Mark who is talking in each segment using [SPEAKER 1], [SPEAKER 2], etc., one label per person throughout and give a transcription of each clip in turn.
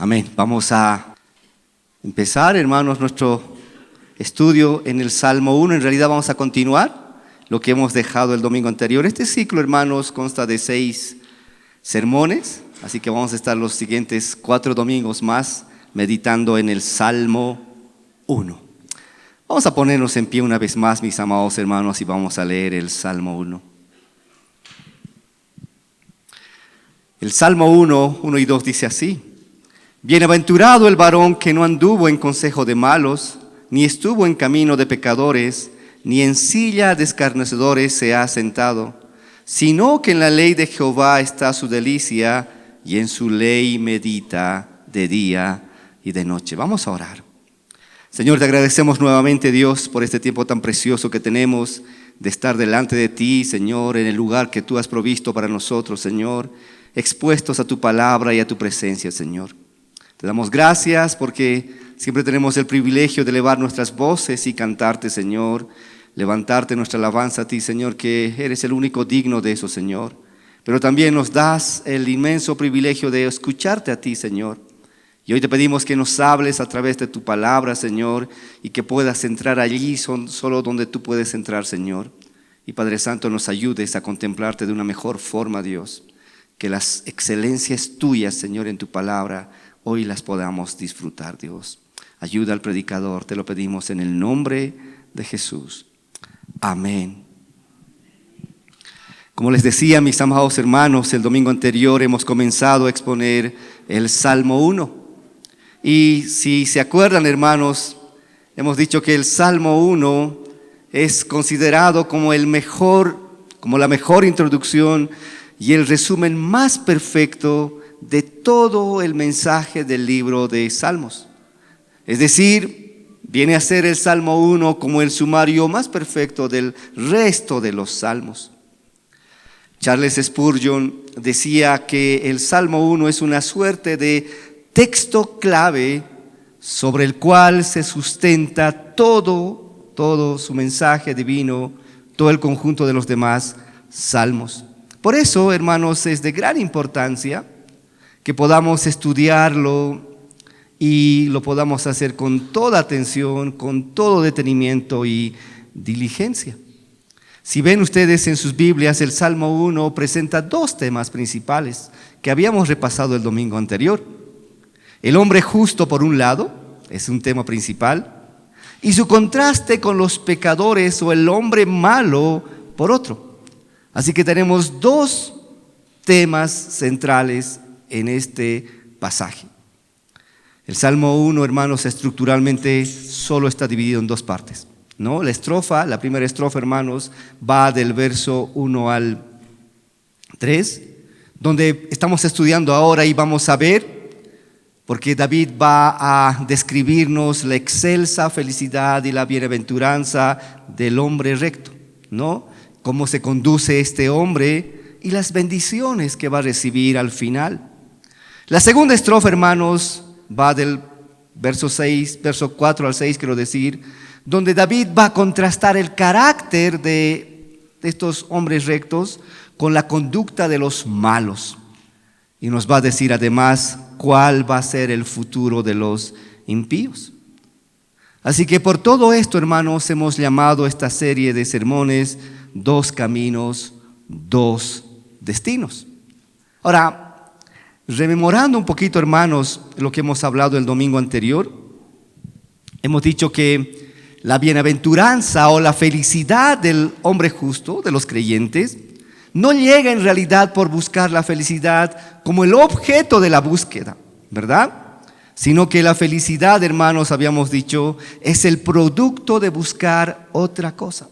[SPEAKER 1] Amén. Vamos a empezar, hermanos, nuestro estudio en el Salmo 1. En realidad vamos a continuar lo que hemos dejado el domingo anterior. Este ciclo, hermanos, consta de 6 sermones, así que vamos a estar los siguientes 4 domingos más meditando en el Salmo 1. Vamos a ponernos en pie una vez más, mis amados hermanos, y vamos a leer el Salmo 1. El Salmo 1 y 2 dice así: Bienaventurado el varón que no anduvo en consejo de malos, ni estuvo en camino de pecadores, ni en silla de escarnecedores se ha sentado, sino que en la ley de Jehová está su delicia, y en su ley medita de día y de noche. Vamos a orar. Señor, te agradecemos nuevamente, Dios, por este tiempo tan precioso que tenemos de estar delante de ti, Señor, en el lugar que tú has provisto para nosotros, Señor, expuestos a tu palabra y a tu presencia, Señor. Te damos gracias porque siempre tenemos el privilegio de elevar nuestras voces y cantarte, Señor, levantarte nuestra alabanza a ti, Señor, que eres el único digno de eso, Señor. Pero también nos das el inmenso privilegio de escucharte a ti, Señor. Y hoy te pedimos que nos hables a través de tu palabra, Señor, y que puedas entrar allí solo donde tú puedes entrar, Señor. Y Padre Santo, nos ayudes a contemplarte de una mejor forma, Dios. Que las excelencias tuyas, Señor, en tu palabra, hoy las podamos disfrutar, Dios. Ayuda al predicador, te lo pedimos en el nombre de Jesús. Amén. Como les decía, mis amados hermanos, el domingo anterior hemos comenzado a exponer el Salmo 1. Y si se acuerdan, hermanos, hemos dicho que el Salmo 1 es considerado como la mejor introducción y el resumen más perfecto de todo el mensaje del libro de Salmos. Es decir, viene a ser el Salmo 1 como el sumario más perfecto del resto de los salmos. Charles Spurgeon decía que el Salmo 1 es una suerte de texto clave sobre el cual se sustenta todo su mensaje divino, todo el conjunto de los demás salmos. Por eso, hermanos, es de gran importancia que podamos estudiarlo y lo podamos hacer con toda atención, con todo detenimiento y diligencia. Si ven ustedes en sus Biblias, el Salmo 1 presenta 2 temas principales que habíamos repasado el domingo anterior. El hombre justo, por un lado, es un tema principal, y su contraste con los pecadores o el hombre malo, por otro. Así que tenemos 2 temas centrales en este pasaje. El Salmo 1, hermanos, estructuralmente solo está dividido en 2 partes, ¿no? La primera estrofa, hermanos, va del verso 1 al 3, donde estamos estudiando ahora y vamos a ver, porque David va a describirnos la excelsa felicidad y la bienaventuranza del hombre recto, ¿no? Cómo se conduce este hombre y las bendiciones que va a recibir al final. La segunda estrofa, hermanos, va del verso 4 al 6, quiero decir, donde David va a contrastar el carácter de estos hombres rectos con la conducta de los malos. Y nos va a decir además cuál va a ser el futuro de los impíos. Así que por todo esto, hermanos, hemos llamado esta serie de sermones 2 caminos, 2 destinos. Ahora, rememorando un poquito, hermanos, lo que hemos hablado el domingo anterior, hemos dicho que la bienaventuranza o la felicidad del hombre justo, de los creyentes, no llega en realidad por buscar la felicidad como el objeto de la búsqueda, ¿verdad? Sino que la felicidad, hermanos, habíamos dicho, es el producto de buscar otra cosa.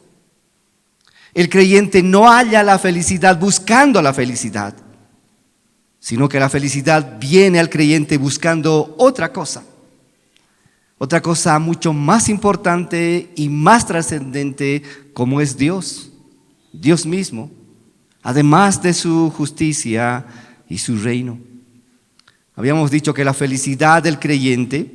[SPEAKER 1] El creyente no halla la felicidad buscando la felicidad, sino que la felicidad viene al creyente buscando otra cosa mucho más importante y más trascendente, como es Dios mismo, además de su justicia y su reino. Habíamos dicho que la felicidad del creyente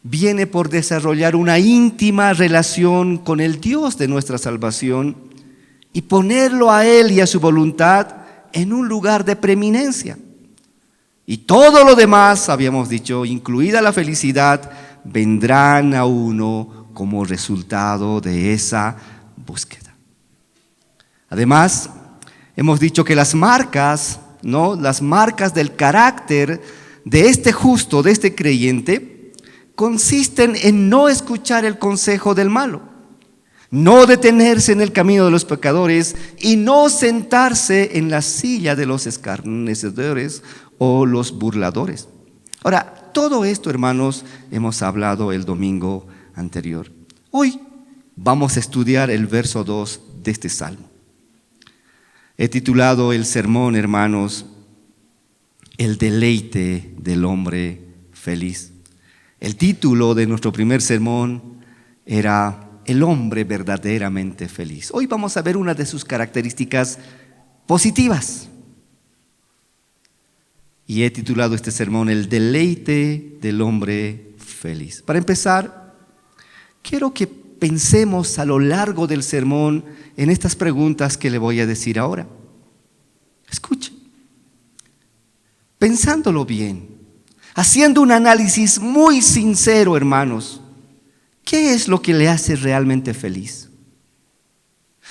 [SPEAKER 1] viene por desarrollar una íntima relación con el Dios de nuestra salvación y ponerlo a Él y a su voluntad en un lugar de preeminencia. Y todo lo demás, habíamos dicho, incluida la felicidad, vendrán a uno como resultado de esa búsqueda. Además, hemos dicho que las marcas, ¿no? Las marcas del carácter de este justo, de este creyente, consisten en no escuchar el consejo del malo, no detenerse en el camino de los pecadores y no sentarse en la silla de los escarnecedores o los burladores. Ahora, todo esto, hermanos, hemos hablado el domingo anterior. Hoy vamos a estudiar el verso 2 de este salmo. He titulado el sermón, hermanos, El deleite del hombre feliz. El título de nuestro primer sermón era El hombre verdaderamente feliz. Hoy vamos a ver una de sus características positivas. Y he titulado este sermón El deleite del hombre feliz. Para empezar, quiero que pensemos a lo largo del sermón en estas preguntas que le voy a decir ahora. Escuchen. Pensándolo bien, haciendo un análisis muy sincero, hermanos, ¿qué es lo que le hace realmente feliz?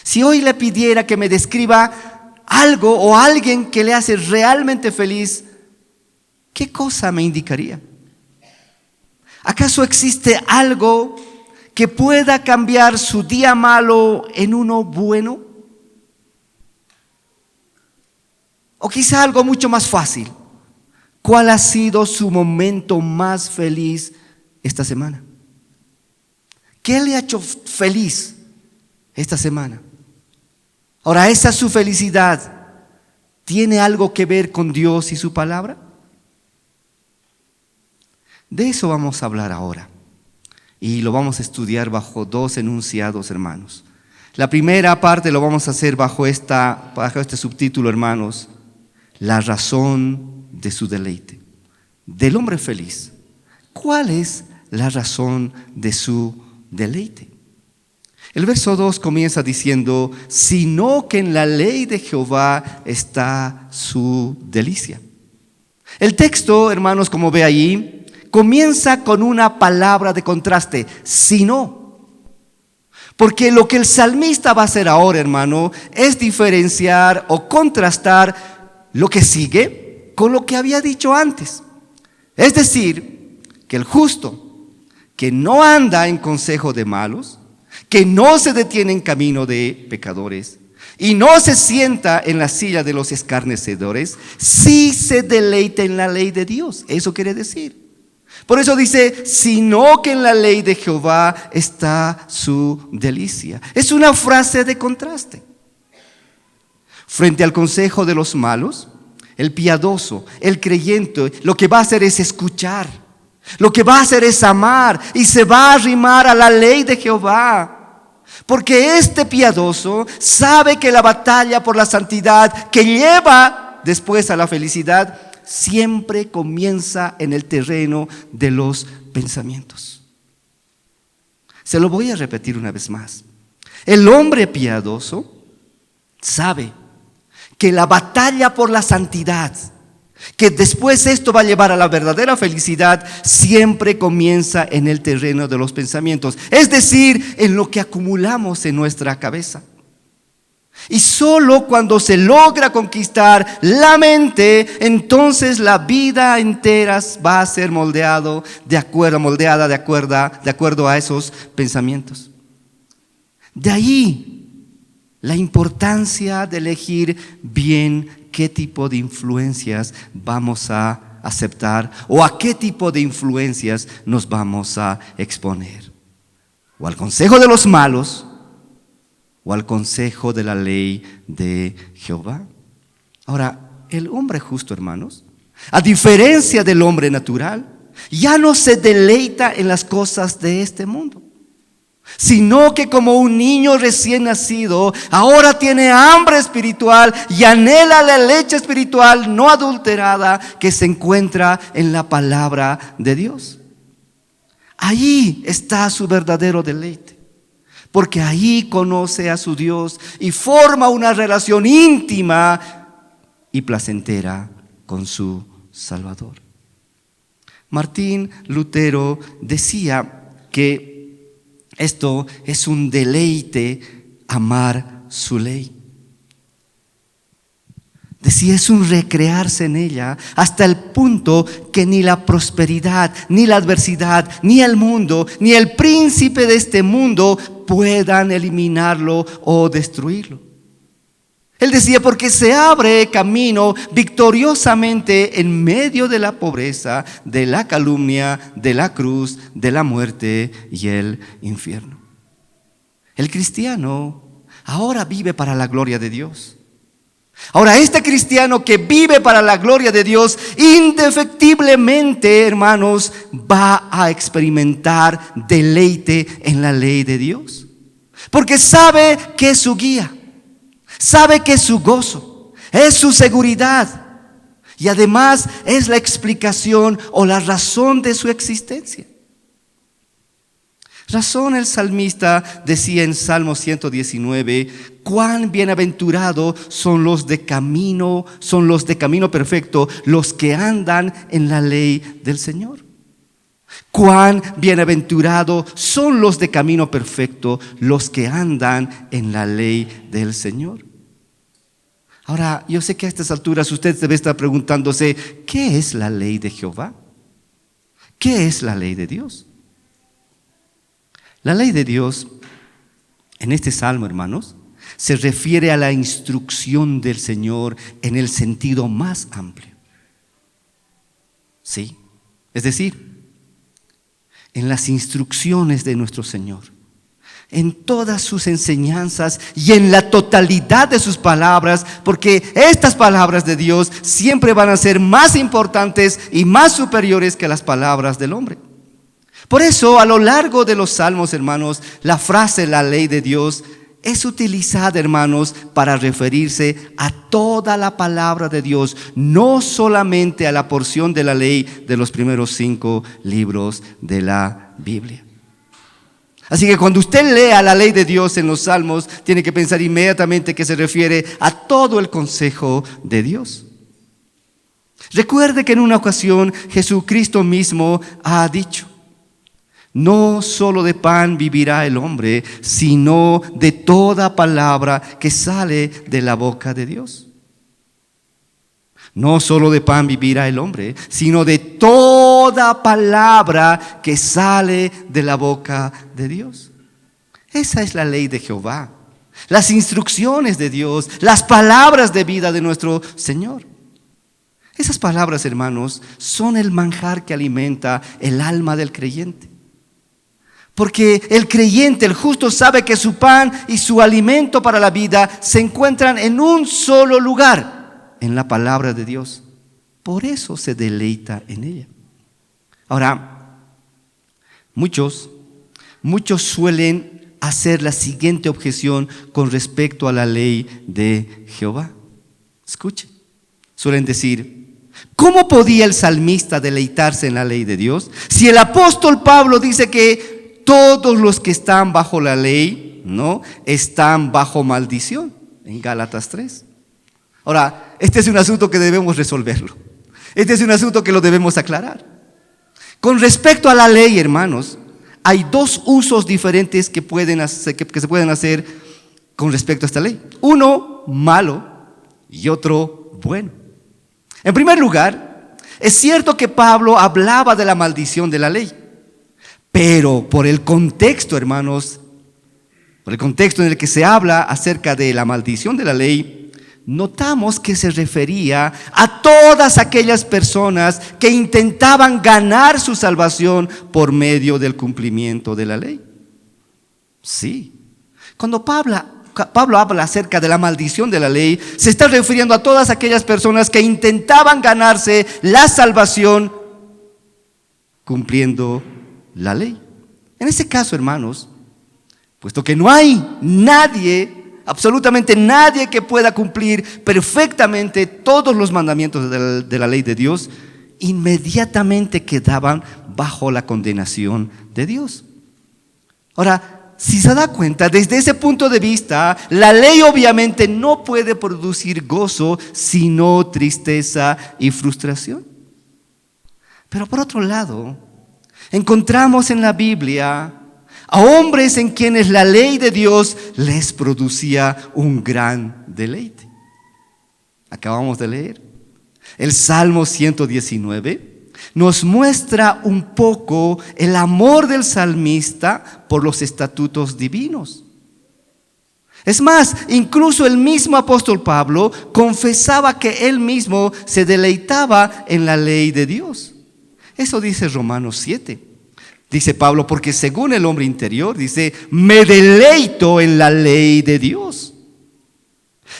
[SPEAKER 1] Si hoy le pidiera que me describa algo o alguien que le hace realmente feliz, ¿qué cosa me indicaría? ¿Acaso existe algo que pueda cambiar su día malo en uno bueno? O quizá algo mucho más fácil. ¿Cuál ha sido su momento más feliz esta semana? ¿Qué le ha hecho feliz esta semana? Ahora, ¿esa su felicidad tiene algo que ver con Dios y su palabra? De eso vamos a hablar ahora. Y lo vamos a estudiar bajo dos enunciados, hermanos. La primera parte lo vamos a hacer bajo este subtítulo, hermanos. La razón de su deleite. Del hombre feliz. ¿Cuál es la razón de su deleite? El verso 2 comienza diciendo, sino que en la ley de Jehová está su delicia. El texto, hermanos, como ve ahí, comienza con una palabra de contraste, sino. Porque lo que el salmista va a hacer ahora, hermano, es diferenciar o contrastar lo que sigue con lo que había dicho antes. Es decir, que el justo, que no anda en consejo de malos, que no se detiene en camino de pecadores y no se sienta en la silla de los escarnecedores, sí se deleita en la ley de Dios. Eso quiere decir. Por eso dice, sino que en la ley de Jehová está su delicia. Es una frase de contraste. Frente al consejo de los malos, el piadoso, el creyente, lo que va a hacer es escuchar. Lo que va a hacer es amar y se va a arrimar a la ley de Jehová. Porque este piadoso sabe que la batalla por la santidad que lleva después a la felicidad siempre comienza en el terreno de los pensamientos. Se lo voy a repetir una vez más. El hombre piadoso sabe que la batalla por la santidad, que después esto va a llevar a la verdadera felicidad, siempre comienza en el terreno de los pensamientos, es decir, en lo que acumulamos en nuestra cabeza. Y solo cuando se logra conquistar la mente, entonces la vida entera va a ser moldeada de acuerdo a esos pensamientos. De ahí la importancia de elegir bien qué tipo de influencias vamos a aceptar o a qué tipo de influencias nos vamos a exponer. O al consejo de los malos o al consejo de la ley de Jehová. Ahora, el hombre justo, hermanos, a diferencia del hombre natural, ya no se deleita en las cosas de este mundo, sino que como un niño recién nacido, ahora tiene hambre espiritual y anhela la leche espiritual no adulterada que se encuentra en la palabra de Dios. Ahí está su verdadero deleite, porque ahí conoce a su Dios y forma una relación íntima y placentera con su Salvador. Martín Lutero decía que esto es un deleite amar su ley. Decía, es un recrearse en ella hasta el punto que ni la prosperidad, ni la adversidad, ni el mundo, ni el príncipe de este mundo puedan eliminarlo o destruirlo. Él decía, porque se abre camino victoriosamente en medio de la pobreza, de la calumnia, de la cruz, de la muerte y el infierno. El cristiano ahora vive para la gloria de Dios. Ahora, este cristiano que vive para la gloria de Dios, indefectiblemente, hermanos, va a experimentar deleite en la ley de Dios. Porque sabe que es su guía, sabe que es su gozo, es su seguridad y además es la explicación o la razón de su existencia. Razón el salmista decía en Salmo 119, cuán bienaventurados son los de camino perfecto, los que andan en la ley del Señor. Cuán bienaventurados son los de camino perfecto, los que andan en la ley del Señor. Ahora, yo sé que a estas alturas usted debe estar preguntándose, ¿qué es la ley de Jehová? ¿Qué es la ley de Dios? La ley de Dios, en este salmo, hermanos, se refiere a la instrucción del Señor en el sentido más amplio. Sí, es decir, en las instrucciones de nuestro Señor, en todas sus enseñanzas y en la totalidad de sus palabras, porque estas palabras de Dios siempre van a ser más importantes y más superiores que las palabras del hombre. Por eso, a lo largo de los salmos, hermanos, la frase la ley de Dios es utilizada, hermanos, para referirse a toda la palabra de Dios, no solamente a la porción de la ley de los primeros 5 libros de la Biblia. Así que cuando usted lea la ley de Dios en los salmos, tiene que pensar inmediatamente que se refiere a todo el consejo de Dios. Recuerde que en una ocasión Jesucristo mismo ha dicho, no solo de pan vivirá el hombre, sino de toda palabra que sale de la boca de Dios. No solo de pan vivirá el hombre, sino de toda palabra que sale de la boca de Dios. Esa es la ley de Jehová, las instrucciones de Dios, las palabras de vida de nuestro Señor. Esas palabras, hermanos, son el manjar que alimenta el alma del creyente. Porque el creyente, el justo, sabe que su pan y su alimento para la vida se encuentran en un solo lugar, en la palabra de Dios. Por eso se deleita en ella. Ahora, muchos suelen hacer la siguiente objeción con respecto a la ley de Jehová. Escuche, suelen decir, ¿cómo podía el salmista deleitarse en la ley de Dios? Si el apóstol Pablo dice que todos los que están bajo la ley, ¿no?, están bajo maldición, en Gálatas 3. Ahora, este es un asunto que debemos resolverlo. Este es un asunto que lo debemos aclarar. Con respecto a la ley, hermanos, hay 2 usos diferentes que se pueden hacer con respecto a esta ley. Uno malo y otro bueno. En primer lugar, es cierto que Pablo hablaba de la maldición de la ley. Pero por el contexto, hermanos, por el contexto en el que se habla acerca de la maldición de la ley, notamos que se refería a todas aquellas personas que intentaban ganar su salvación por medio del cumplimiento de la ley. Sí, cuando Pablo habla acerca de la maldición de la ley, se está refiriendo a todas aquellas personas que intentaban ganarse la salvación cumpliendo la ley. En ese caso, hermanos, puesto que no hay nadie, absolutamente nadie que pueda cumplir perfectamente todos los mandamientos de la ley de Dios, inmediatamente quedaban bajo la condenación de Dios. Ahora, si se da cuenta, desde ese punto de vista, la ley obviamente no puede producir gozo, sino tristeza y frustración. Pero por otro lado, encontramos en la Biblia a hombres en quienes la ley de Dios les producía un gran deleite. Acabamos de leer. El Salmo 119 nos muestra un poco el amor del salmista por los estatutos divinos. Es más, incluso el mismo apóstol Pablo confesaba que él mismo se deleitaba en la ley de Dios. Eso dice Romanos 7. Dice Pablo, porque según el hombre interior, dice, me deleito en la ley de Dios.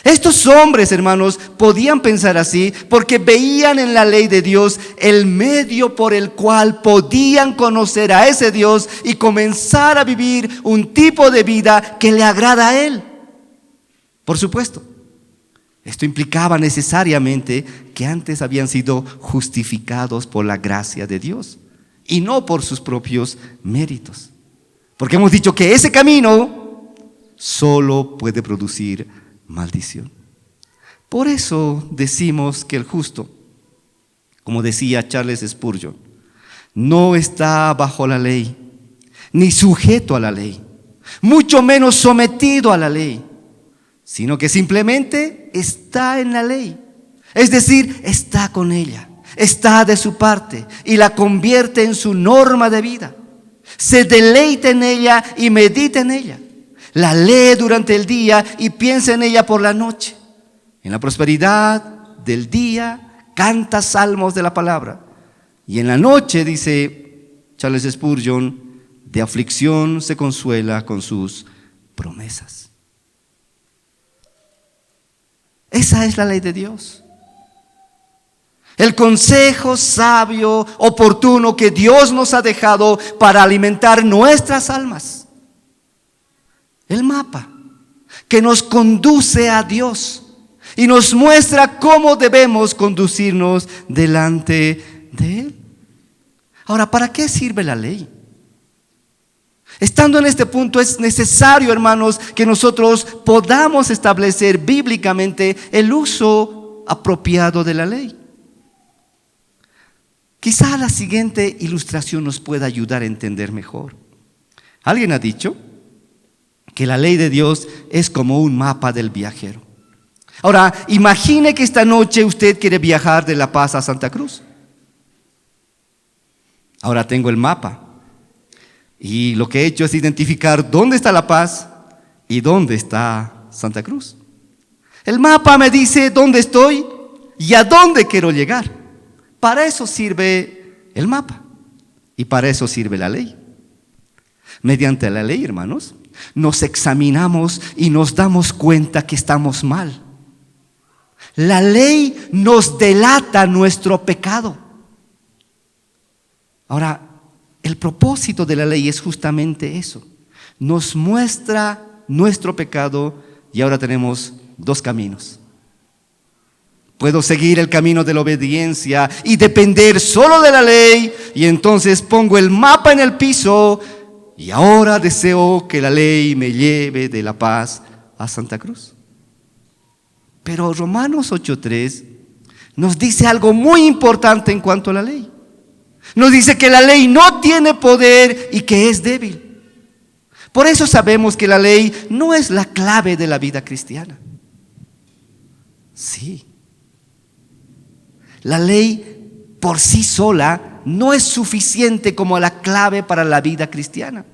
[SPEAKER 1] Estos hombres, hermanos, podían pensar así porque veían en la ley de Dios el medio por el cual podían conocer a ese Dios y comenzar a vivir un tipo de vida que le agrada a Él. Por supuesto, esto implicaba necesariamente que antes habían sido justificados por la gracia de Dios y no por sus propios méritos. Porque hemos dicho que ese camino solo puede producir maldición. Por eso decimos que el justo, como decía Charles Spurgeon, no está bajo la ley, ni sujeto a la ley, mucho menos sometido a la ley, sino que simplemente está en la ley. Es decir, está con ella, está de su parte y la convierte en su norma de vida. Se deleita en ella y medita en ella. La lee durante el día y piensa en ella por la noche. En la prosperidad del día canta salmos de la palabra. Y en la noche, dice Charles Spurgeon, de aflicción se consuela con sus promesas. Esa es la ley de Dios. El consejo sabio, oportuno que Dios nos ha dejado para alimentar nuestras almas. El mapa que nos conduce a Dios y nos muestra cómo debemos conducirnos delante de Él. Ahora, ¿para qué sirve la ley? Estando en este punto es necesario, hermanos, que nosotros podamos establecer bíblicamente el uso apropiado de la ley. Quizá la siguiente ilustración nos pueda ayudar a entender mejor. Alguien ha dicho que la ley de Dios es como un mapa del viajero. Ahora, imagine que esta noche usted quiere viajar de La Paz a Santa Cruz. Ahora tengo el mapa. Y lo que he hecho es identificar dónde está La Paz y dónde está Santa Cruz. El mapa me dice dónde estoy y a dónde quiero llegar. Para eso sirve el mapa y para eso sirve la ley. Mediante la ley, hermanos, nos examinamos y nos damos cuenta que estamos mal. La ley nos delata nuestro pecado. Ahora, el propósito de la ley es justamente eso. Nos muestra nuestro pecado y ahora tenemos dos caminos. Puedo seguir el camino de la obediencia y depender solo de la ley y entonces pongo el mapa en el piso y ahora deseo que la ley me lleve de La Paz a Santa Cruz. Pero Romanos 8:3 nos dice algo muy importante en cuanto a la ley. Nos dice que la ley no tiene poder y que es débil. Por eso sabemos que la ley no es la clave de la vida cristiana. Sí. La ley por sí sola no es suficiente como la clave para la vida cristiana.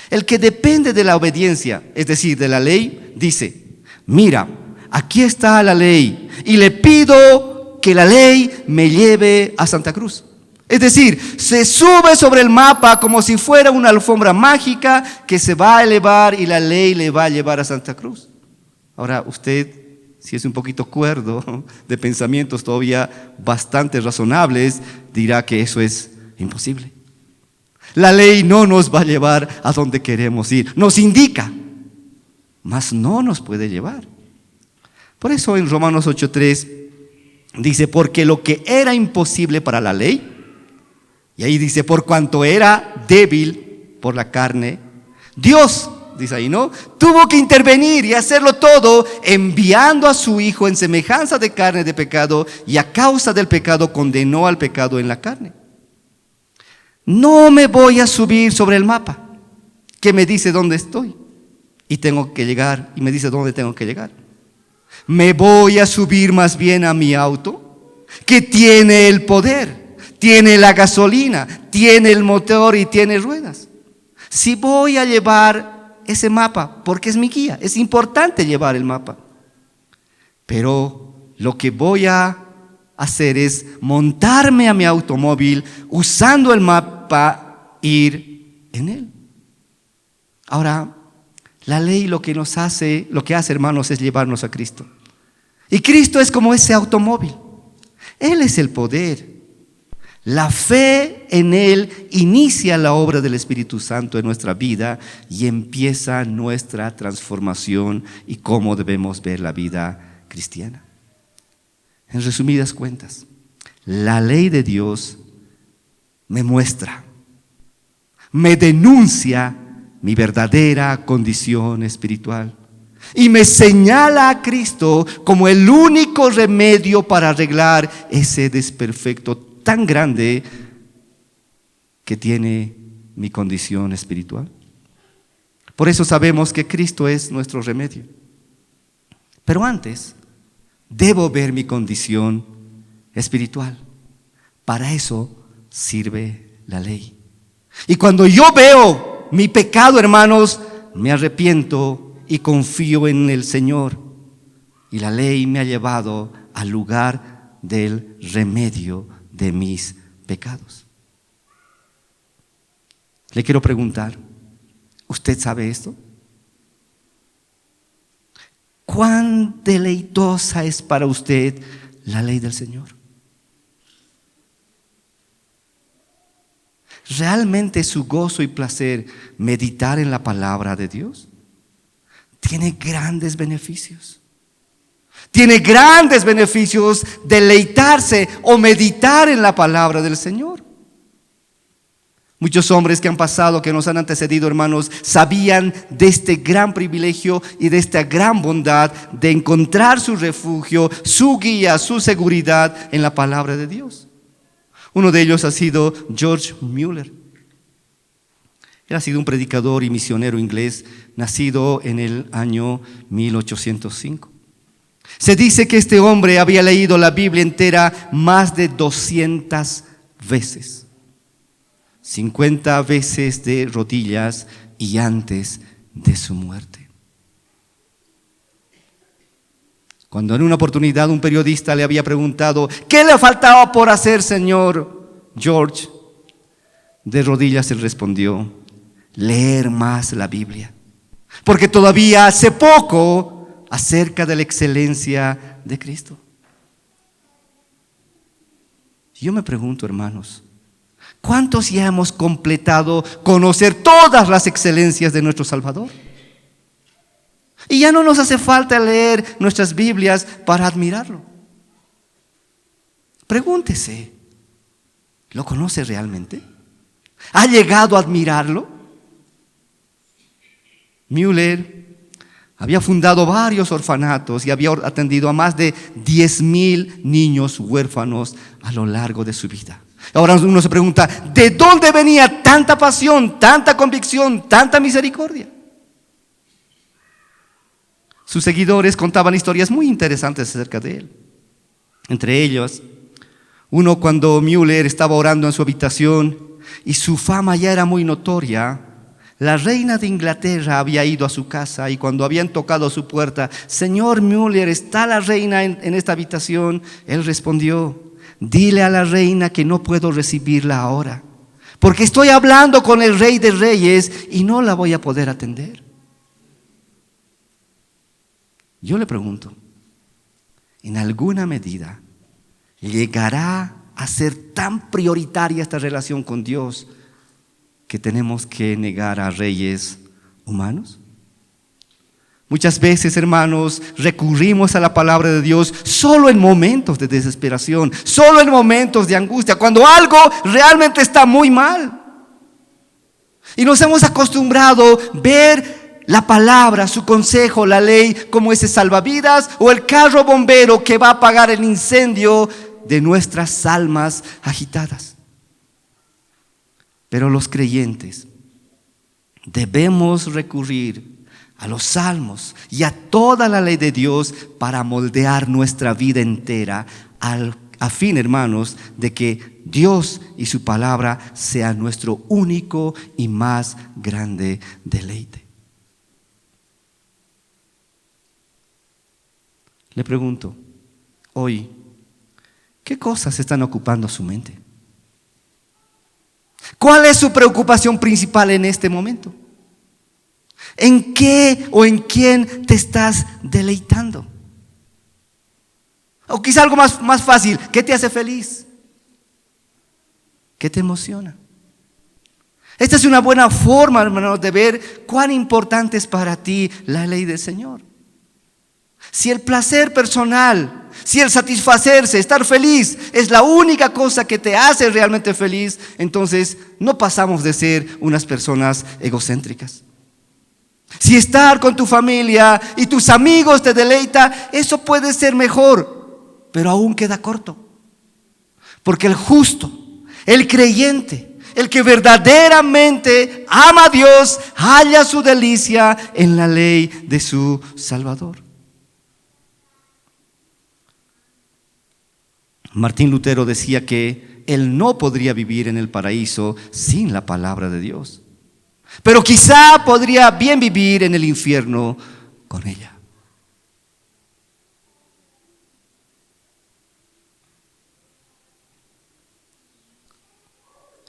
[SPEAKER 1] El que depende de la obediencia, es decir, de la ley, dice, mira, aquí está la ley y le pido que la ley me lleve a Santa Cruz. Es decir, se sube sobre el mapa como si fuera una alfombra mágica que se va a elevar y la ley le va a llevar a Santa Cruz. Ahora, usted, si es un poquito cuerdo de pensamientos todavía bastante razonables, dirá que eso es imposible. La ley no nos va a llevar a donde queremos ir. Nos indica, mas no nos puede llevar. Por eso en Romanos 8:3 dice, porque lo que era imposible para la ley, y ahí dice, por cuanto era débil por la carne, Dios, dice ahí, ¿no?, tuvo que intervenir y hacerlo todo, enviando a su Hijo en semejanza de carne de pecado, y a causa del pecado condenó al pecado en la carne. no me voy a subir sobre el mapa que me dice dónde estoy y tengo que llegar, y me dice dónde tengo que llegar. Me voy a subir más bien a mi auto, que tiene el poder, tiene la gasolina, tiene el motor y tiene ruedas. Si voy a llevar ese mapa, porque es mi guía, es importante llevar el mapa. Pero lo que voy a hacer es montarme a mi automóvil, usando el mapa, ir en él. Ahora, la ley lo que hace, hermanos, es llevarnos a Cristo. Y Cristo es como ese automóvil. Él es el poder. La fe en Él inicia la obra del Espíritu Santo en nuestra vida y empieza nuestra transformación y cómo debemos ver la vida cristiana. En resumidas cuentas, la ley de Dios me muestra, me denuncia mi verdadera condición espiritual y me señala a Cristo como el único remedio para arreglar ese desperfecto tan grande que tiene mi condición espiritual. Por eso sabemos que Cristo es nuestro remedio. Pero antes, debo ver mi condición espiritual. Para eso sirve la ley. Y cuando yo veo mi pecado, hermanos, me arrepiento y confío en el Señor. Y la ley me ha llevado al lugar del remedio de mis pecados. Le quiero preguntar, ¿usted sabe esto? ¿Cuán deleitosa es para usted la ley del Señor? ¿Realmente es su gozo y placer meditar en la palabra de Dios? Tiene grandes beneficios. Tiene grandes beneficios deleitarse o meditar en la palabra del Señor. Muchos hombres que han pasado, que nos han antecedido, hermanos, sabían de este gran privilegio y de esta gran bondad de encontrar su refugio, su guía, su seguridad en la palabra de Dios. Uno de ellos ha sido George Mueller. Él ha sido un predicador y misionero inglés, nacido en el año 1805. Se dice que este hombre había leído la Biblia entera más de 200 veces. 50 veces de rodillas y antes de su muerte. Cuando en una oportunidad un periodista le había preguntado: ¿qué le faltaba por hacer, señor George? De rodillas él respondió: leer más la Biblia, porque todavía hace poco acerca de la excelencia de Cristo. Yo me pregunto, hermanos, ¿cuántos ya hemos completado conocer todas las excelencias de nuestro Salvador? Y ya no nos hace falta leer nuestras Biblias para admirarlo. Pregúntese, ¿lo conoce realmente? ¿Ha llegado a admirarlo? Mueller había fundado varios orfanatos y había atendido a más de 10,000 niños huérfanos a lo largo de su vida. Ahora uno se pregunta, ¿de dónde venía tanta pasión, tanta convicción, tanta misericordia? Sus seguidores contaban historias muy interesantes acerca de él. Entre ellos, uno cuando Mueller estaba orando en su habitación y su fama ya era muy notoria, la reina de Inglaterra había ido a su casa y cuando habían tocado su puerta: señor Mueller, ¿está la reina en esta habitación? Él respondió: dile a la reina que no puedo recibirla ahora, porque estoy hablando con el Rey de Reyes y no la voy a poder atender. Yo le pregunto, ¿en alguna medida llegará a ser tan prioritaria esta relación con Dios que tenemos que negar a reyes humanos? Muchas veces, hermanos, recurrimos a la palabra de Dios solo en momentos de desesperación, solo en momentos de angustia, cuando algo realmente está muy mal. Y nos hemos acostumbrado a ver la palabra, su consejo, la ley, como ese salvavidas o el carro bombero que va a apagar el incendio de nuestras almas agitadas. Pero los creyentes debemos recurrir a los salmos y a toda la ley de Dios para moldear nuestra vida entera a fin, hermanos, de que Dios y su palabra sean nuestro único y más grande deleite. Le pregunto, hoy, ¿qué cosas están ocupando su mente? ¿Cuál es su preocupación principal en este momento? ¿En qué o en quién te estás deleitando? O quizá algo más fácil, ¿qué te hace feliz? ¿Qué te emociona? Esta es una buena forma, hermanos, de ver cuán importante es para ti la ley del Señor. Si el placer personal, si el satisfacerse, estar feliz es la única cosa que te hace realmente feliz, entonces no pasamos de ser unas personas egocéntricas. Si estar con tu familia y tus amigos te deleita, eso puede ser mejor, pero aún queda corto. Porque el justo, el creyente, el que verdaderamente ama a Dios, halla su delicia en la ley de su Salvador. Martín Lutero decía que él no podría vivir en el paraíso sin la palabra de Dios, pero quizá podría bien vivir en el infierno con ella.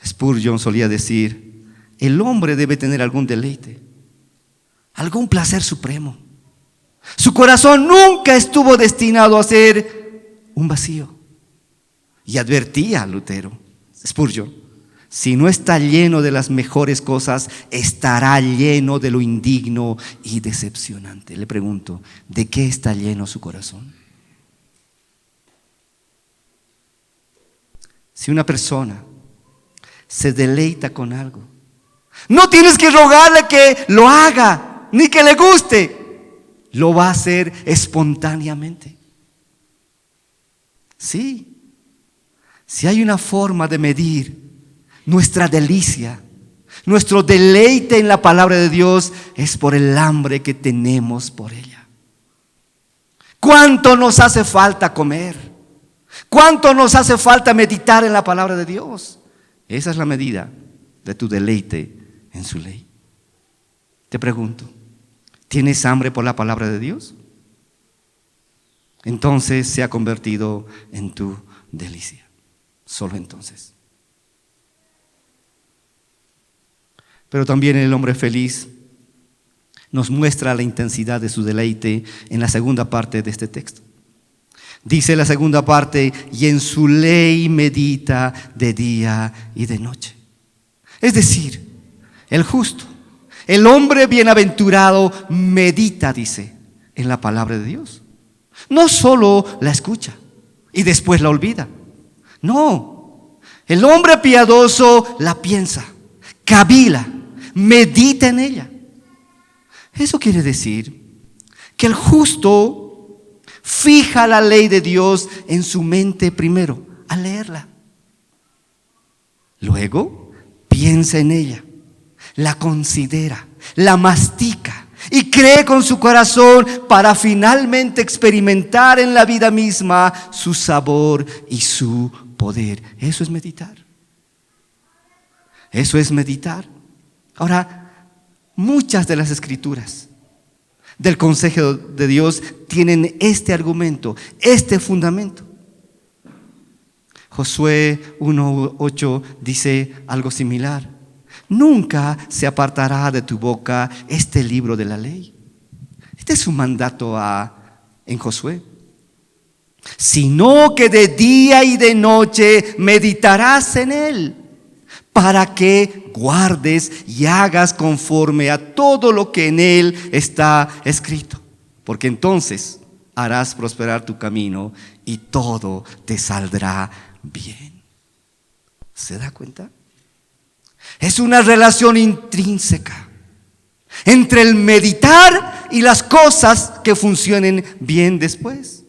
[SPEAKER 1] Spurgeon solía decir, el hombre debe tener algún deleite, algún placer supremo. Su corazón nunca estuvo destinado a ser un vacío. Y advertía a Lutero, Spurgeon, si no está lleno de las mejores cosas, estará lleno de lo indigno y decepcionante. Le pregunto, ¿de qué está lleno su corazón? Si una persona se deleita con algo, no tienes que rogarle que lo haga, ni que le guste. Lo va a hacer espontáneamente. Sí. Si hay una forma de medir nuestra delicia, nuestro deleite en la palabra de Dios, es por el hambre que tenemos por ella. ¿Cuánto nos hace falta comer? ¿Cuánto nos hace falta meditar en la palabra de Dios? Esa es la medida de tu deleite en su ley. Te pregunto, ¿tienes hambre por la palabra de Dios? Entonces se ha convertido en tu delicia. Solo entonces. Pero también el hombre feliz nos muestra la intensidad de su deleite en la segunda parte de este texto. Dice la segunda parte, y en su ley medita de día y de noche. Es decir, el justo, el hombre bienaventurado medita, dice, en la palabra de Dios. No solo la escucha y después la olvida. No, el hombre piadoso la piensa, cavila, medita en ella. Eso quiere decir que el justo fija la ley de Dios en su mente primero, al leerla. Luego piensa en ella, la considera, la mastica y cree con su corazón para finalmente experimentar en la vida misma su sabor y su poder. Eso es meditar. Eso es meditar. Ahora, muchas de las escrituras del consejo de Dios tienen este argumento, este fundamento. Josué 1:8 dice algo similar. Nunca se apartará de tu boca este libro de la ley. Este es un mandato en Josué. Sino que de día y de noche meditarás en él, para que guardes y hagas conforme a todo lo que en él está escrito. Porque entonces harás prosperar tu camino y todo te saldrá bien. ¿Se da cuenta? Es una relación intrínseca entre el meditar y las cosas que funcionen bien después.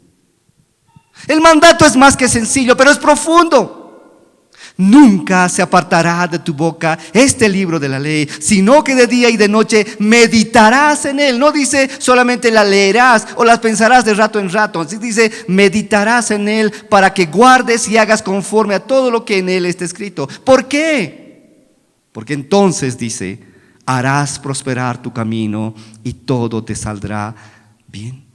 [SPEAKER 1] El mandato es más que sencillo, pero es profundo. Nunca se apartará de tu boca este libro de la ley, sino que de día y de noche meditarás en él. No dice solamente la leerás o las pensarás de rato en rato. Dice meditarás en él para que guardes y hagas conforme a todo lo que en él está escrito. ¿Por qué? Porque entonces dice, harás prosperar tu camino y todo te saldrá bien.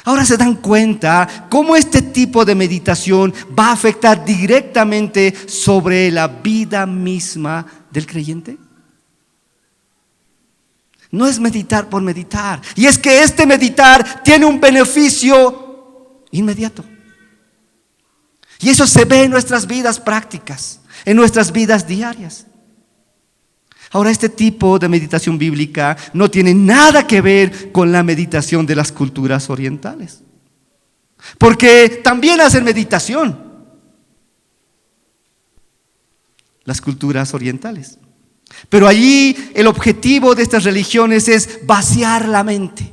[SPEAKER 1] Ahora se dan cuenta cómo este tipo de meditación va a afectar directamente sobre la vida misma del creyente. No es meditar por meditar. Y es que este meditar tiene un beneficio inmediato. Y eso se ve en nuestras vidas prácticas, en nuestras vidas diarias. Ahora, este tipo de meditación bíblica no tiene nada que ver con la meditación de las culturas orientales. Porque también hacen meditación las culturas orientales. Pero allí el objetivo de estas religiones es vaciar la mente.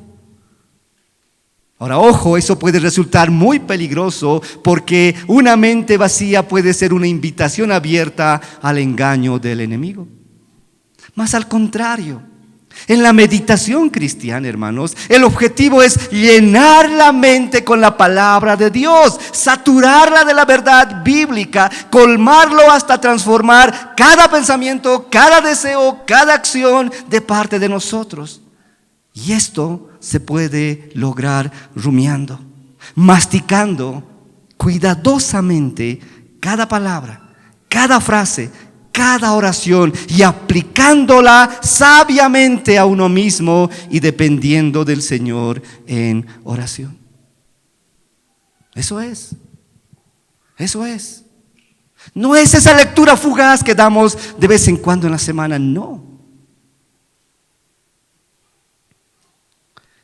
[SPEAKER 1] Ahora, ojo, eso puede resultar muy peligroso porque una mente vacía puede ser una invitación abierta al engaño del enemigo. Más al contrario, en la meditación cristiana, hermanos, el objetivo es llenar la mente con la palabra de Dios, saturarla de la verdad bíblica, colmarlo hasta transformar cada pensamiento, cada deseo, cada acción de parte de nosotros. Y esto se puede lograr rumiando, masticando cuidadosamente cada palabra, cada frase, cada oración y aplicándola sabiamente a uno mismo y dependiendo del Señor en oración. Eso es. No es esa lectura fugaz que damos de vez en cuando en la semana, no.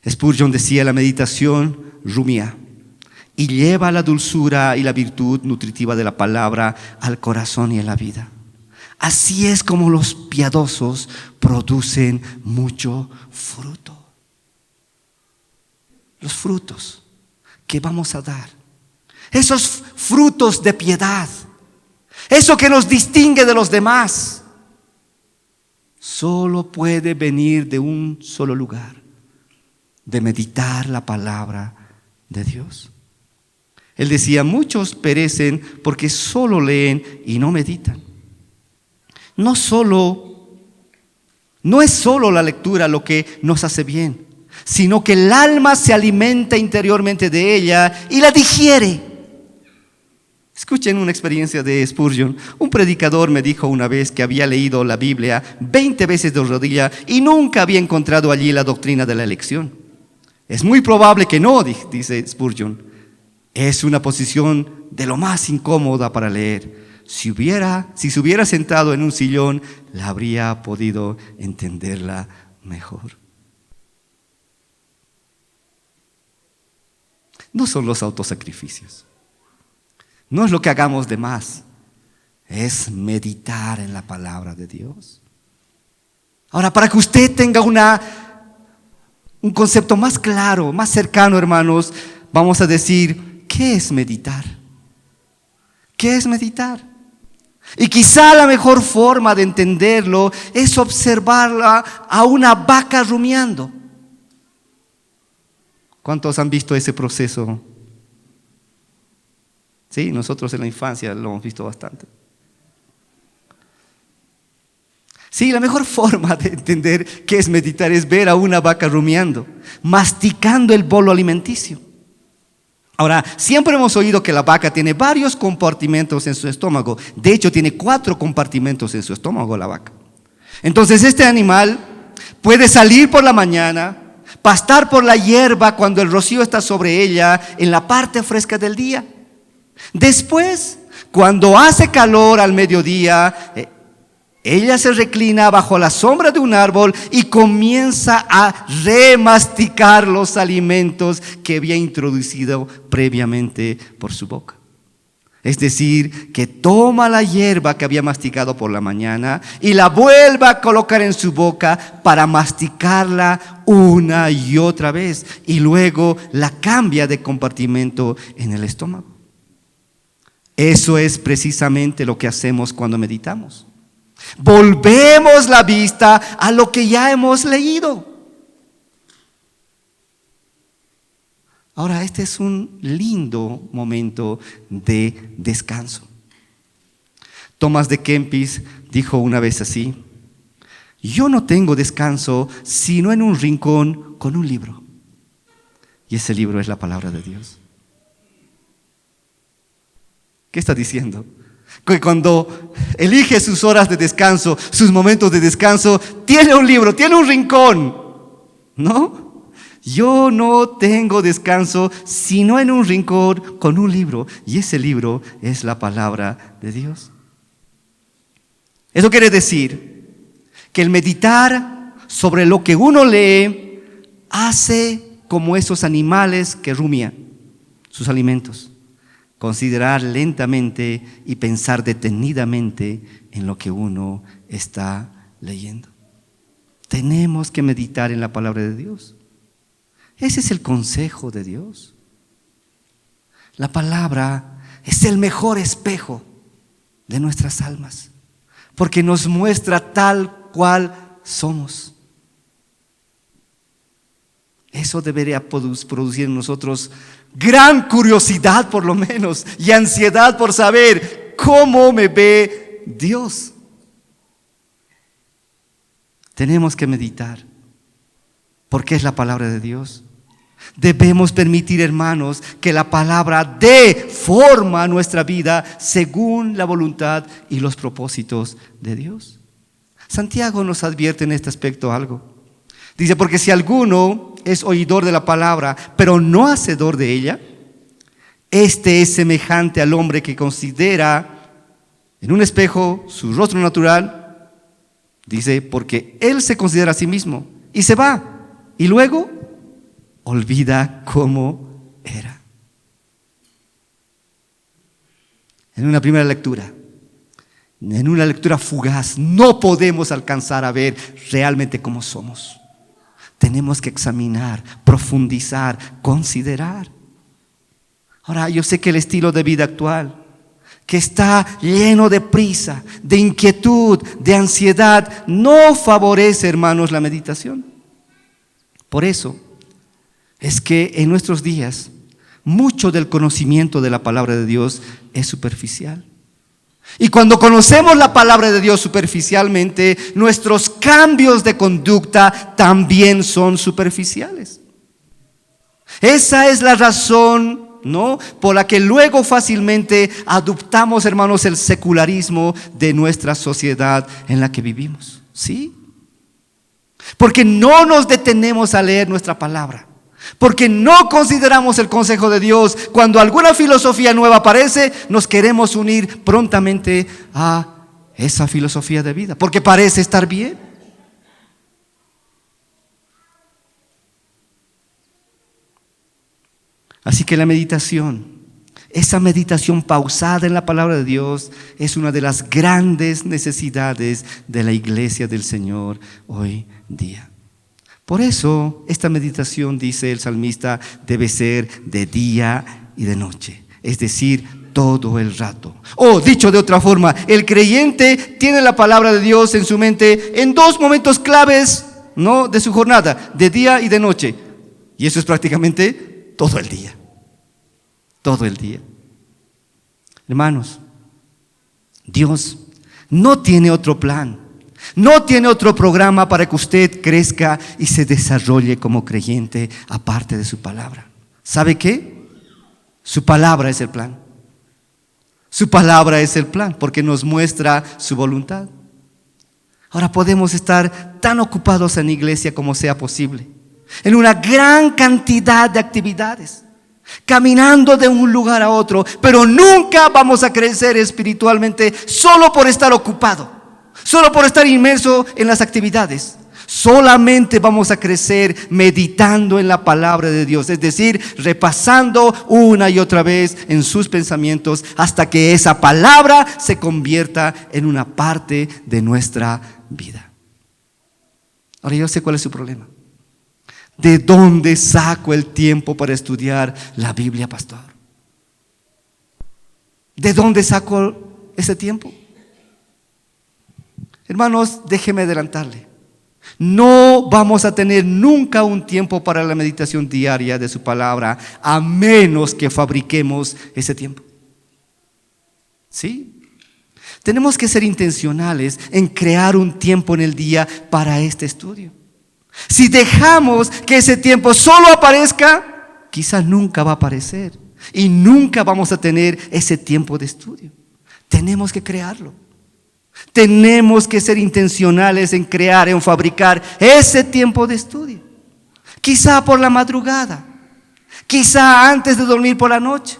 [SPEAKER 1] Spurgeon decía, la meditación rumia y lleva la dulzura y la virtud nutritiva de la palabra al corazón y a la vida. Así es como los piadosos producen mucho fruto. Los frutos que vamos a dar, esos frutos de piedad, eso que nos distingue de los demás, solo puede venir de un solo lugar, de meditar la palabra de Dios. Él decía, muchos perecen porque solo leen y no meditan. No es solo la lectura lo que nos hace bien, sino que el alma se alimenta interiormente de ella y la digiere. Escuchen una experiencia de Spurgeon. Un predicador me dijo una vez que había leído la Biblia 20 veces de rodilla y nunca había encontrado allí la doctrina de la elección. Es muy probable que no, dice Spurgeon. Es una posición de lo más incómoda para leer. Si se hubiera sentado en un sillón, la habría podido entenderla mejor. No son los autosacrificios. No es lo que hagamos de más. Es meditar en la palabra de Dios. Ahora, para que usted tenga un concepto más claro, más cercano, hermanos, vamos a decir, ¿qué es meditar? ¿Qué es meditar? Y quizá la mejor forma de entenderlo es observarla a una vaca rumiando. ¿Cuántos han visto ese proceso? Sí, nosotros en la infancia lo hemos visto bastante. Sí, la mejor forma de entender qué es meditar es ver a una vaca rumiando, masticando el bolo alimenticio. Ahora, siempre hemos oído que la vaca tiene varios compartimentos en su estómago. De hecho, tiene 4 compartimentos en su estómago la vaca. Entonces, este animal puede salir por la mañana, pastar por la hierba cuando el rocío está sobre ella en la parte fresca del día. Después, cuando hace calor al mediodía, ella se reclina bajo la sombra de un árbol y comienza a remasticar los alimentos que había introducido previamente por su boca. Es decir, que toma la hierba que había masticado por la mañana y la vuelve a colocar en su boca para masticarla una y otra vez. Y luego la cambia de compartimento en el estómago. Eso es precisamente lo que hacemos cuando meditamos. Volvemos la vista a lo que ya hemos leído. Ahora, este es un lindo momento de descanso. Thomas de Kempis dijo una vez así: yo no tengo descanso sino en un rincón con un libro. Y ese libro es la palabra de Dios. ¿Qué está diciendo? Que cuando elige sus horas de descanso, sus momentos de descanso, tiene un libro, tiene un rincón, ¿no? Yo no tengo descanso sino en un rincón con un libro, y ese libro es la palabra de Dios. Eso quiere decir que el meditar sobre lo que uno lee hace como esos animales que rumian sus alimentos. Considerar lentamente y pensar detenidamente en lo que uno está leyendo. Tenemos que meditar en la palabra de Dios. Ese es el consejo de Dios. La palabra es el mejor espejo de nuestras almas, porque nos muestra tal cual somos. Eso debería producir en nosotros gran curiosidad, por lo menos, y ansiedad por saber cómo me ve Dios. Tenemos que meditar, porque es la palabra de Dios. Debemos permitir, hermanos, que la palabra dé forma a nuestra vida según la voluntad y los propósitos de Dios. Santiago nos advierte en este aspecto algo. Dice: porque si alguno es oidor de la palabra, pero no hacedor de ella, este es semejante al hombre que considera en un espejo su rostro natural. Dice: porque él se considera a sí mismo y se va, y luego olvida cómo era. En una primera lectura, en una lectura fugaz, no podemos alcanzar a ver realmente cómo somos. Tenemos que examinar, profundizar, considerar. Ahora, yo sé que el estilo de vida actual, que está lleno de prisa, de inquietud, de ansiedad, no favorece, hermanos, la meditación. Por eso es que en nuestros días mucho del conocimiento de la palabra de Dios es superficial. Y cuando conocemos la palabra de Dios superficialmente, nuestros cambios de conducta también son superficiales. Esa es la razón, ¿no?, por la que luego fácilmente adoptamos, hermanos, el secularismo de nuestra sociedad en la que vivimos. ¿Sí? Porque no nos detenemos a leer nuestra palabra. Porque no consideramos el consejo de Dios. Cuando alguna filosofía nueva aparece, nos queremos unir prontamente a esa filosofía de vida, porque parece estar bien. Así que la meditación, esa meditación pausada en la palabra de Dios, es una de las grandes necesidades de la iglesia del Señor hoy día. Por eso, esta meditación, dice el salmista, debe ser de día y de noche, es decir, todo el rato. O dicho de otra forma, el creyente tiene la palabra de Dios en su mente en dos momentos claves, ¿no?, de su jornada, de día y de noche. Y eso es prácticamente todo el día. Todo el día. Hermanos, Dios no tiene otro plan. No tiene otro programa para que usted crezca y se desarrolle como creyente aparte de su palabra. ¿Sabe qué? Su palabra es el plan. Su palabra es el plan porque nos muestra su voluntad. Ahora podemos estar tan ocupados en la iglesia como sea posible, en una gran cantidad de actividades, caminando de un lugar a otro, pero nunca vamos a crecer espiritualmente solo por estar ocupado. Solo por estar inmerso en las actividades. Solamente vamos a crecer meditando en la palabra de Dios, es decir, repasando una y otra vez en sus pensamientos hasta que esa palabra se convierta en una parte de nuestra vida. Ahora yo sé cuál es su problema. ¿De dónde saco el tiempo para estudiar la Biblia, pastor? ¿De dónde saco ese tiempo? Hermanos, déjeme adelantarle. No vamos a tener nunca un tiempo para la meditación diaria de su palabra, a menos que fabriquemos ese tiempo. ¿Sí? Tenemos que ser intencionales en crear un tiempo en el día para este estudio. Si dejamos que ese tiempo solo aparezca, quizá nunca va a aparecer y nunca vamos a tener ese tiempo de estudio. Tenemos que crearlo. Tenemos que ser intencionales en crear, en fabricar ese tiempo de estudio. Quizá por la madrugada, quizá antes de dormir por la noche,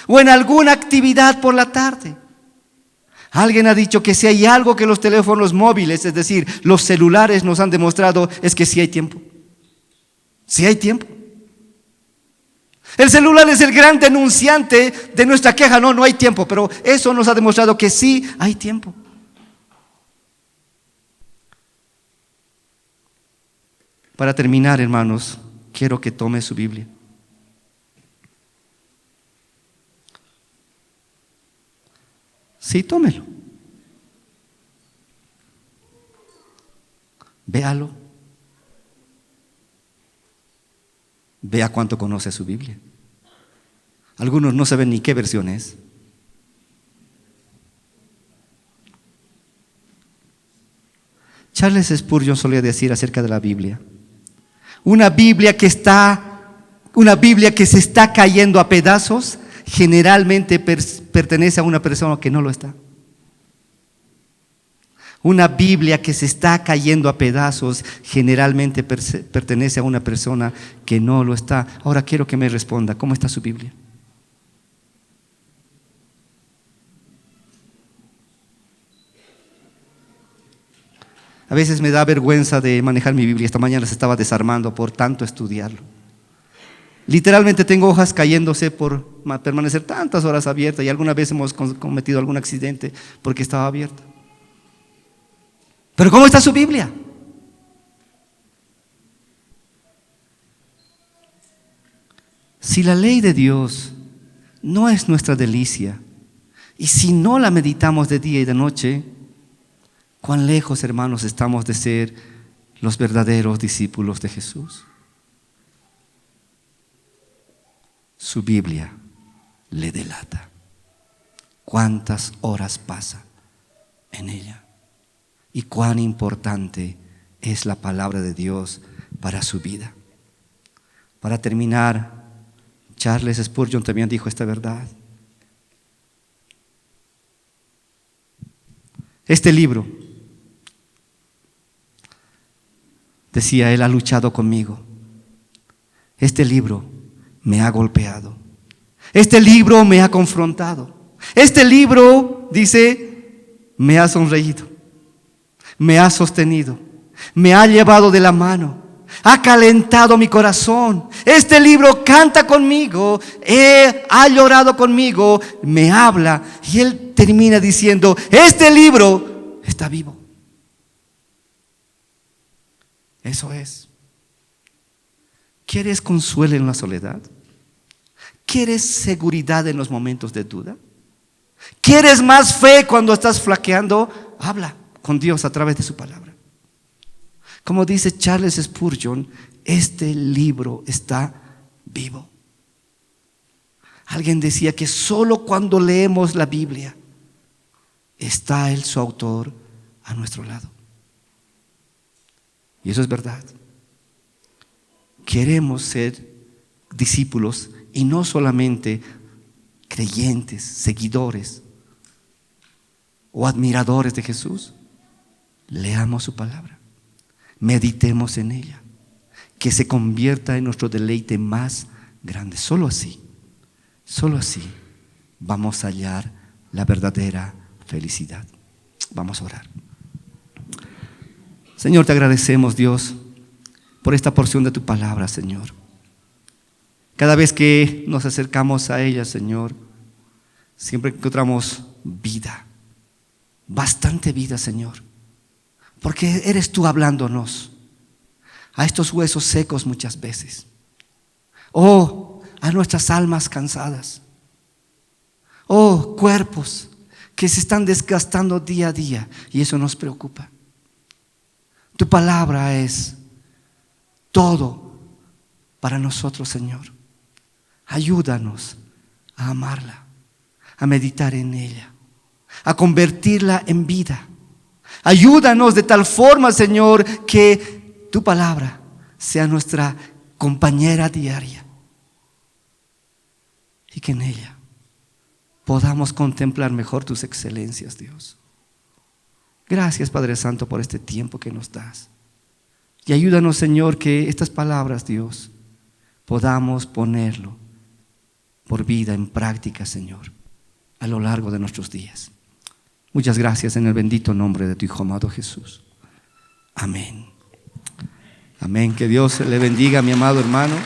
[SPEAKER 1] o en alguna actividad por la tarde. Alguien ha dicho que si hay algo que los teléfonos móviles, es decir, los celulares nos han demostrado, es que sí hay tiempo. Sí hay tiempo. El celular es el gran denunciante de nuestra queja. No hay tiempo, pero eso nos ha demostrado que sí hay tiempo. Para terminar, hermanos, quiero que tome su Biblia. Sí, tómelo. Véalo. Vea cuánto conoce su Biblia. Algunos no saben ni qué versión es. Charles Spurgeon solía decir acerca de la Biblia: una Biblia que se está cayendo a pedazos, generalmente pertenece a una persona que no lo está. Una Biblia que se está cayendo a pedazos, generalmente pertenece a una persona que no lo está. Ahora quiero que me responda, ¿cómo está su Biblia? A veces me da vergüenza de manejar mi Biblia. Esta mañana se estaba desarmando por tanto estudiarlo. Literalmente tengo hojas cayéndose por permanecer tantas horas abierta, y alguna vez hemos cometido algún accidente porque estaba abierta. Pero ¿cómo está su Biblia? Si la ley de Dios no es nuestra delicia, y si no la meditamos de día y de noche, ¿cuán lejos, hermanos, estamos de ser los verdaderos discípulos de Jesús? Su Biblia le delata. ¿Cuántas horas pasa en ella? Y cuán importante es la palabra de Dios para su vida. Para terminar, Charles Spurgeon también dijo esta verdad. Este libro, decía él, ha luchado conmigo. Este libro me ha golpeado. Este libro me ha confrontado. Este libro, dice, me ha sonreído, me ha sostenido, me ha llevado de la mano, ha calentado mi corazón. Este libro canta conmigo, ha llorado conmigo, me habla. Y él termina diciendo: este libro está vivo. Eso es. ¿Quieres consuelo en la soledad? ¿Quieres seguridad en los momentos de duda? ¿Quieres más fe cuando estás flaqueando? Habla con Dios a través de su palabra. Como dice Charles Spurgeon, este libro está vivo. Alguien decía que solo cuando leemos la Biblia está su autor a nuestro lado. Y eso es verdad. Queremos ser discípulos y no solamente creyentes, seguidores o admiradores de Jesús. Leamos su palabra, meditemos en ella, que se convierta en nuestro deleite más grande. Solo así vamos a hallar la verdadera felicidad. Vamos a orar. Señor, te agradecemos, Dios, por esta porción de tu palabra, Señor. Cada vez que nos acercamos a ella, Señor, siempre encontramos vida, bastante vida, Señor, porque eres tú hablándonos a estos huesos secos muchas veces, a nuestras almas cansadas, Oh, cuerpos que se están desgastando día a día, y eso nos preocupa. Tu palabra es todo para nosotros, Señor. Ayúdanos a amarla, a meditar en ella, a convertirla en vida. Ayúdanos de tal forma, Señor, que tu palabra sea nuestra compañera diaria y que en ella podamos contemplar mejor tus excelencias, Dios. Gracias, Padre Santo, por este tiempo que nos das. Y ayúdanos, Señor, que estas palabras, Dios, podamos ponerlo por vida en práctica, Señor, a lo largo de nuestros días. Muchas gracias en el bendito nombre de tu Hijo amado Jesús. Amén. Amén. Que Dios le bendiga, mi amado hermano.